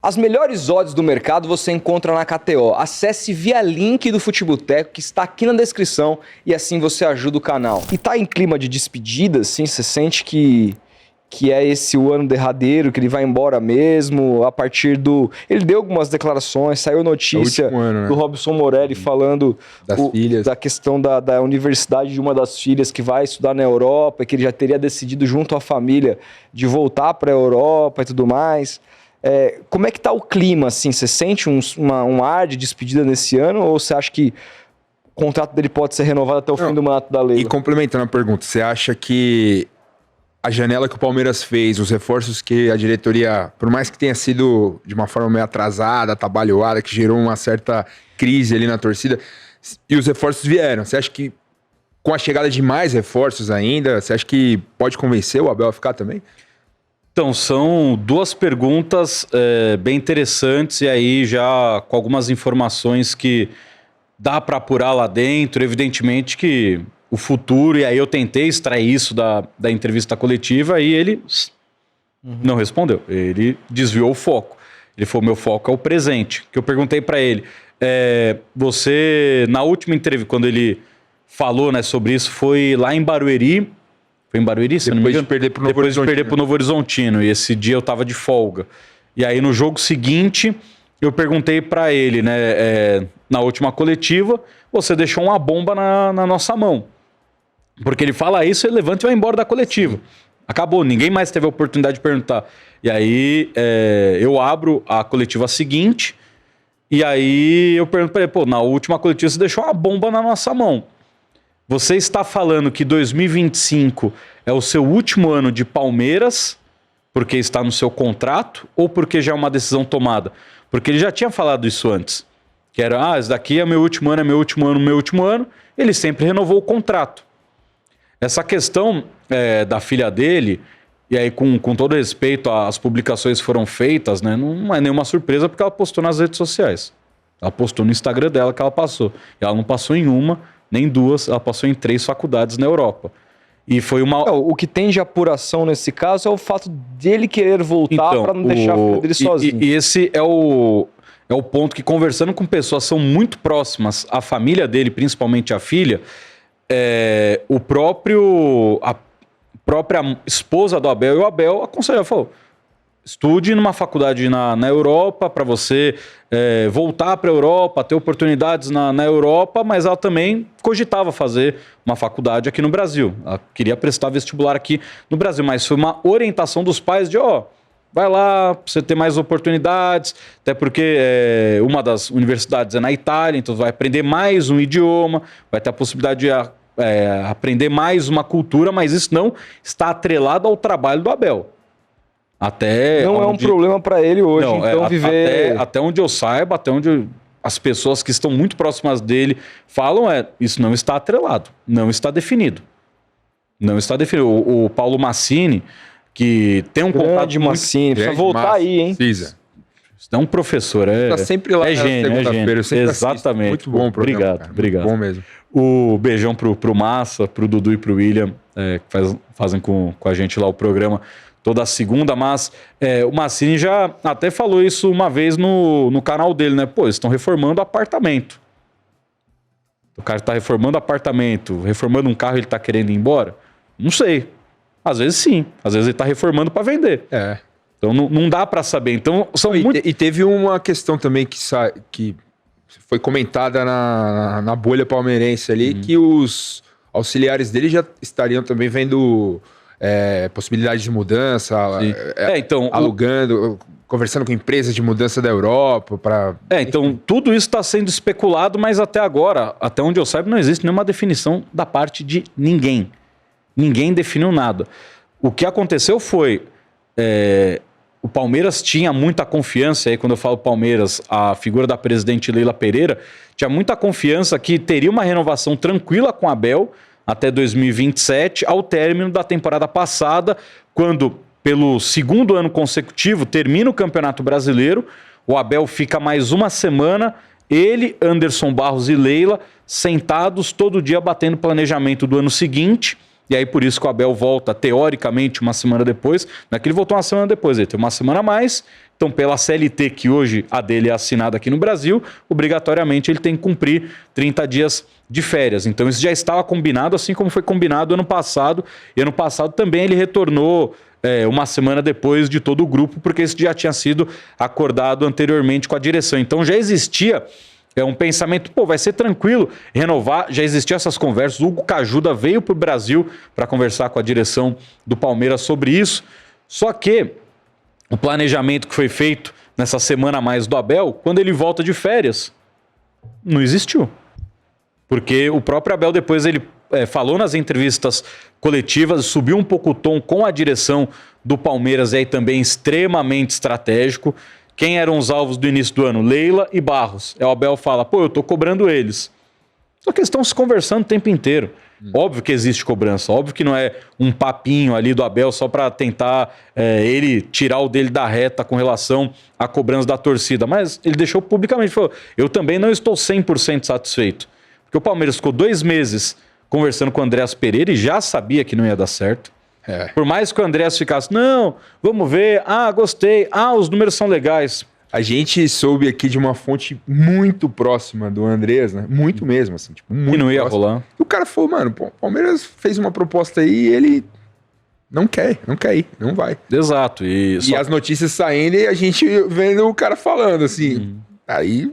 As melhores odds do mercado você encontra na KTO. Acesse via link do Futeboteco que está aqui na descrição e assim você ajuda o canal. E tá em clima de despedida, assim, você sente que é esse o ano derradeiro, que ele vai embora mesmo, a partir do... Ele deu algumas declarações, saiu notícia ano, né? Do Robson Morelli falando da questão da universidade de uma das filhas que vai estudar na Europa, que ele já teria decidido junto à família de voltar para a Europa e tudo mais. Como é que tá o clima, assim? Você sente um ar de despedida nesse ano ou você acha que o contrato dele pode ser renovado até o fim do mandato da Leila? E complementando a pergunta, você acha que a janela que o Palmeiras fez, os reforços que a diretoria, por mais que tenha sido de uma forma meio atrasada, atabalhoada, que gerou uma certa crise ali na torcida, e os reforços vieram, você acha que com a chegada de mais reforços ainda, você acha que pode convencer o Abel a ficar também? Então, são duas perguntas bem interessantes e aí já com algumas informações que dá para apurar lá dentro. Evidentemente que o futuro, e aí eu tentei extrair isso da entrevista coletiva e ele não respondeu, ele desviou o foco. Ele falou, meu foco é o presente. Que eu perguntei para ele, você, na última entrevista, quando ele falou, né, sobre isso, foi lá em Barueri. Foi em Barueri, se não me engano? Depois de perder pro Novo Horizontino. E esse dia eu tava de folga. E aí no jogo seguinte, eu perguntei pra ele, né? Na última coletiva, você deixou uma bomba na nossa mão. Porque ele fala isso, ele levanta e vai embora da coletiva. Sim. Acabou, ninguém mais teve a oportunidade de perguntar. E aí eu abro a coletiva seguinte, e aí eu pergunto pra ele, na última coletiva você deixou uma bomba na nossa mão. Você está falando que 2025 é o seu último ano de Palmeiras, porque está no seu contrato, ou porque já é uma decisão tomada? Porque ele já tinha falado isso antes. Que era, esse daqui é meu último ano, é meu último ano, meu último ano. Ele sempre renovou o contrato. Essa questão da filha dele, e aí com todo respeito às publicações que foram feitas, né, não é nenhuma surpresa porque ela postou nas redes sociais. Ela postou no Instagram dela que ela passou. E ela não passou em uma, nem duas, ela passou em 3 faculdades na Europa. E foi uma... O que tem de apuração nesse caso é o fato dele querer voltar para não deixar a filha dele sozinho. E esse é o ponto que, conversando com pessoas que são muito próximas à família dele, principalmente a filha, a própria esposa do Abel e o Abel aconselhou, falou, estude numa faculdade na Europa para você voltar para a Europa, ter oportunidades na Europa, mas ela também cogitava fazer uma faculdade aqui no Brasil. Ela queria prestar vestibular aqui no Brasil, mas foi uma orientação dos pais de, vai lá para você ter mais oportunidades, até porque uma das universidades é na Itália, então vai aprender mais um idioma, vai ter a possibilidade de aprender mais uma cultura, mas isso não está atrelado ao trabalho do Abel. Não é um problema para ele hoje, não, então viver... Até onde eu saiba, até onde as pessoas que estão muito próximas dele falam, isso não está atrelado, não está definido. Não está definido. O Paulo Massini, que tem um contato de Massini, precisa voltar aí, hein? Precisa. É um professor, tá sempre lá gênio, segunda-feira. Exatamente. Muito bom o programa, Obrigado. Muito bom mesmo. O beijão pro Massa, pro Dudu e pro William, que fazem com a gente lá o programa toda segunda, mas o Massini já até falou isso uma vez no canal dele, né? Eles estão reformando apartamento. O cara tá reformando apartamento, reformando um carro e ele tá querendo ir embora? Não sei. Às vezes sim, às vezes ele tá reformando para vender. Então não dá para saber. Então e teve uma questão também que foi comentada na bolha palmeirense ali, que os auxiliares dele já estariam também vendo possibilidade de mudança, então, alugando, conversando com empresas de mudança da Europa. Então tudo isso está sendo especulado, mas até agora, até onde eu saiba, não existe nenhuma definição da parte de ninguém. Ninguém definiu nada. O que aconteceu foi... o Palmeiras tinha muita confiança, aí quando eu falo Palmeiras, a figura da presidente Leila Pereira, tinha muita confiança que teria uma renovação tranquila com a Abel até 2027, ao término da temporada passada, quando, pelo segundo ano consecutivo, termina o Campeonato Brasileiro, o Abel fica mais uma semana, ele, Anderson Barros e Leila, sentados todo dia batendo planejamento do ano seguinte, E aí por isso que o Abel volta, teoricamente, uma semana depois. Não é que ele voltou uma semana depois, ele tem uma semana a mais. Então, pela CLT, que hoje a dele é assinada aqui no Brasil, obrigatoriamente ele tem que cumprir 30 dias de férias. Então, isso já estava combinado, assim como foi combinado ano passado. E ano passado também ele retornou uma semana depois de todo o grupo, porque isso já tinha sido acordado anteriormente com a direção. Então, já existia um pensamento, vai ser tranquilo renovar. Já existiam essas conversas. O Hugo Cajuda veio para o Brasil para conversar com a direção do Palmeiras sobre isso. Só que o planejamento que foi feito nessa semana a mais do Abel, quando ele volta de férias, não existiu. Porque o próprio Abel depois ele falou nas entrevistas coletivas, subiu um pouco o tom com a direção do Palmeiras, e aí também extremamente estratégico. Quem eram os alvos do início do ano? Leila e Barros. O Abel fala, eu tô cobrando eles. Só que eles estão se conversando o tempo inteiro. Óbvio que existe cobrança, óbvio que não é um papinho ali do Abel só para tentar ele tirar o dele da reta com relação à cobrança da torcida, mas ele deixou publicamente, falou, eu também não estou 100% satisfeito, porque o Palmeiras ficou 2 meses conversando com o Andréas Pereira e já sabia que não ia dar certo. Por mais que o Andréas ficasse, não, vamos ver, gostei, os números são legais. A gente soube aqui de uma fonte muito próxima do Andrés, né? Muito mesmo, assim, tipo, muito E não ia próxima. rolar. E o cara falou, mano, o Palmeiras fez uma proposta aí e ele não quer ir, não vai. Exato. E as notícias saindo e a gente vendo o cara falando, assim. Aí...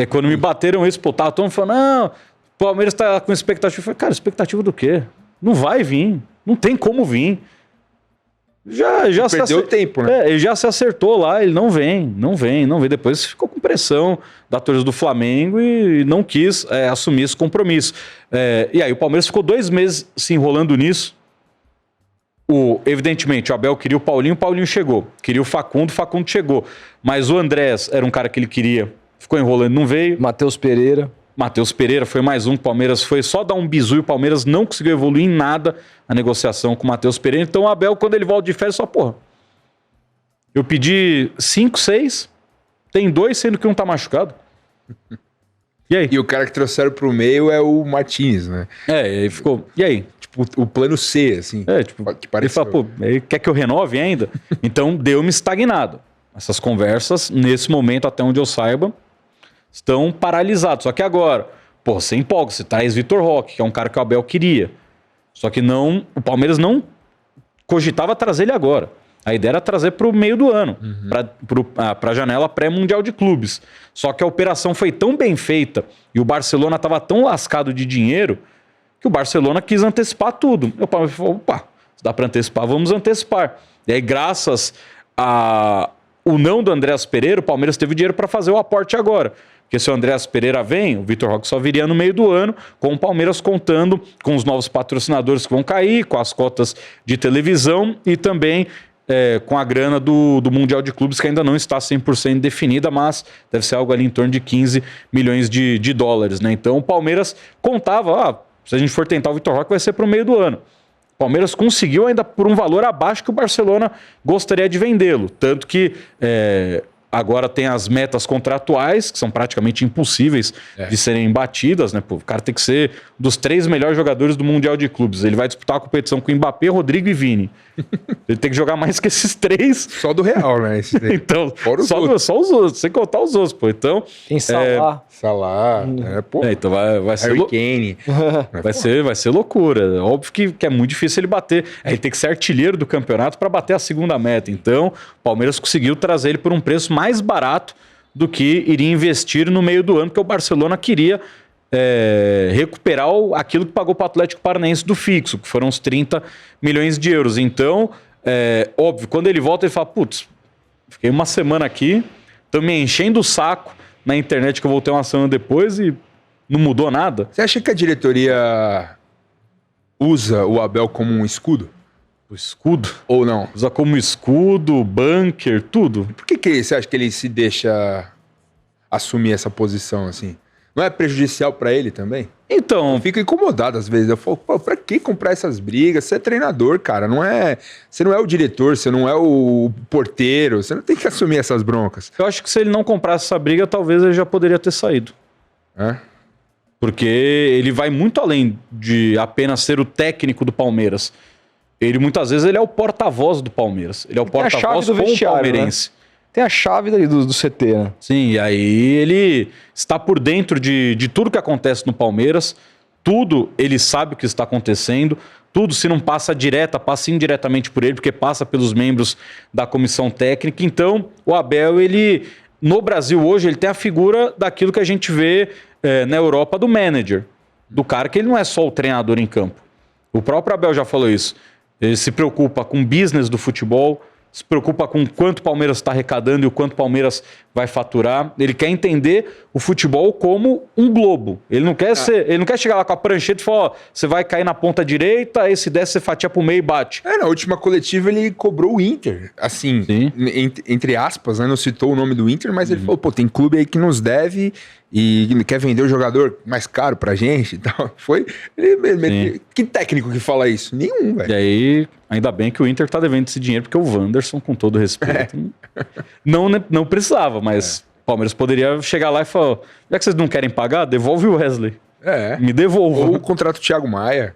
quando me bateram isso, tava todo mundo falando, não, o Palmeiras tá com expectativa. Eu falei, cara, expectativa do quê? Não vai vir, não tem como vir. Já perdeu tempo, né? Ele já se acertou lá, ele não vem. Depois ficou com pressão da torcida do Flamengo e não quis assumir esse compromisso. E aí o Palmeiras ficou 2 meses se enrolando nisso. Evidentemente, o Abel queria o Paulinho chegou. Queria o Facundo chegou. Mas o Andrés era um cara que ele queria, ficou enrolando, não veio. Matheus Pereira foi mais um que o Palmeiras foi só dar um bizu e o Palmeiras não conseguiu evoluir em nada a negociação com o Matheus Pereira. Então o Abel, quando ele volta de férias, eu pedi 5, 6, tem 2, sendo que um tá machucado. E aí? E o cara que trouxeram pro meio é o Martins, né? E aí ficou, e aí? Tipo, o plano C, assim. Que pareceu. Ele fala, ele quer que eu renove ainda? Então deu uma estagnada. Essas conversas, nesse momento, até onde eu saiba, estão paralisados. Só que agora, você empolga, você traz Vitor Roque, que é um cara que o Abel queria. Só que o Palmeiras não cogitava trazer ele agora. A ideia era trazer para o meio do ano, para a janela pré-mundial de clubes. Só que a operação foi tão bem feita e o Barcelona estava tão lascado de dinheiro que o Barcelona quis antecipar tudo. O Palmeiras falou, se dá para antecipar, vamos antecipar. E aí, graças ao não do Andréas Pereira, o Palmeiras teve dinheiro para fazer o aporte agora. Porque se o Andréas Pereira vem, o Vitor Roque só viria no meio do ano, com o Palmeiras contando com os novos patrocinadores que vão cair, com as cotas de televisão e também com a grana do Mundial de Clubes, que ainda não está 100% definida, mas deve ser algo ali em torno de 15 milhões de dólares, né? Então o Palmeiras contava, se a gente for tentar o Vitor Roque vai ser para o meio do ano. O Palmeiras conseguiu ainda por um valor abaixo que o Barcelona gostaria de vendê-lo, tanto que agora tem as metas contratuais, que são praticamente impossíveis de serem batidas, né? O cara tem que ser dos 3 melhores jogadores do Mundial de Clubes. Ele vai disputar a competição com Mbappé, Rodrigo e Vini. Ele tem que jogar mais que esses 3. Só do Real, né? Então, só os outros, sem contar os outros, pô. Então, tem Salah. Então vai ser Harry Kane. Vai ser loucura. Óbvio que é muito difícil ele bater. Ele tem que ser artilheiro do campeonato para bater a segunda meta. Então, o Palmeiras conseguiu trazer ele por um preço mais barato do que iria investir no meio do ano, porque o Barcelona queria recuperar aquilo que pagou para o Atlético Paranaense do fixo, que foram uns 30 milhões de euros. Então, óbvio, quando ele volta, ele fala, fiquei uma semana aqui, estão me enchendo o saco na internet que eu voltei uma semana depois e não mudou nada. Você acha que a diretoria usa o Abel como um escudo? O escudo? Ou não? Usa como escudo, bunker, tudo. Por que você acha que ele se deixa assumir essa posição assim? Não é prejudicial pra ele também? Então... Eu fico incomodado às vezes. Eu falo, pra que comprar essas brigas? Você é treinador, cara. Você não é o diretor, você não é o porteiro. Você não tem que assumir essas broncas. Eu acho que se ele não comprasse essa briga, talvez ele já poderia ter saído. Porque ele vai muito além de apenas ser o técnico do Palmeiras. Ele, muitas vezes, ele é o porta-voz do Palmeiras. Ele é o porta-voz com o palmeirense. Né? Tem a chave do CT, né? Sim, e aí ele está por dentro de tudo que acontece no Palmeiras. Tudo ele sabe o que está acontecendo. Tudo, se não passa direta, passa indiretamente por ele, porque passa pelos membros da comissão técnica. Então, o Abel, ele, no Brasil hoje, ele tem a figura daquilo que a gente vê na Europa do manager. Do cara que ele não é só o treinador em campo. O próprio Abel já falou isso. Ele se preocupa com o business do futebol, se preocupa com o quanto o Palmeiras está arrecadando e o quanto o Palmeiras vai faturar. Ele quer entender o futebol como um globo. Ele não quer chegar lá com a prancheta e falar, ó, você vai cair na ponta direita, aí se der, você fatia pro meio e bate. Na última coletiva ele cobrou o Inter, assim, entre aspas, né? Não citou o nome do Inter, mas ele falou, pô, tem clube aí que nos deve e quer vender o jogador mais caro pra gente e tal. Que técnico que fala isso? Nenhum, velho. E aí, ainda bem que o Inter tá devendo esse dinheiro, porque o Wanderson, com todo respeito, não precisava, mas o Palmeiras poderia chegar lá e falar, já que vocês não querem pagar, devolve o Wesley. Me devolva. Ou o contrato do Thiago Maia.